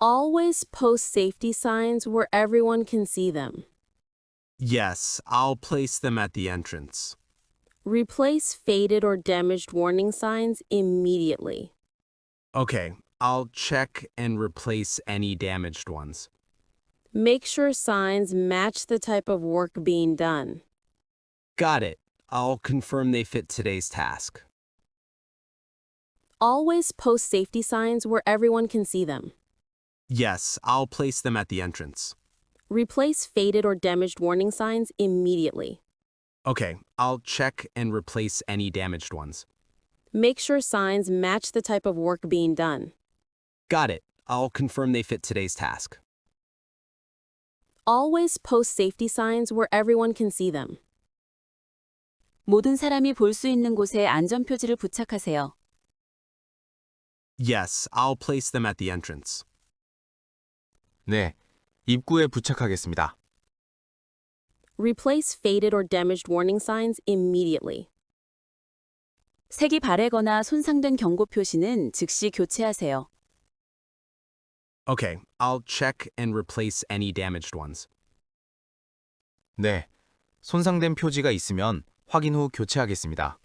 Always post safety signs where everyone can see them. Yes, I'll place them at the entrance. Replace faded or damaged warning signs immediately. Okay, I'll check and replace any damaged ones. Make sure signs match the type of work being done. Got it. I'll confirm they fit today's task. Always post safety signs where everyone can see them. Yes, I'll place them at the entrance. Replace faded or damaged warning signs immediately. Okay, I'll check and replace any damaged ones. Make sure signs match the type of work being done. Got it. I'll confirm they fit today's task. Always post safety signs where everyone can see them. 모든 사람이 볼 수 있는 곳에 안전표지를 부착하세요. Yes, I'll place them at the entrance. 네, 입구에 부착하겠습니다. Replace faded or damaged warning signs immediately. 색이 바래거나 손상된 경고 표시는 즉시 교체하세요. Okay, I'll check and replace any damaged ones. 네, 손상된 표지가 있으면 확인 후 교체하겠습니다.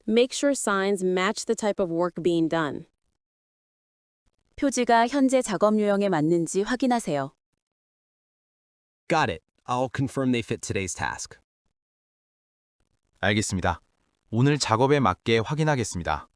Make sure signs match the type of work being done. 표지가 현재 작업 유형에 맞는지 확인하세요. Got it. I'll confirm they fit today's task. 알겠습니다. 오늘 작업에 맞게 확인하겠습니다.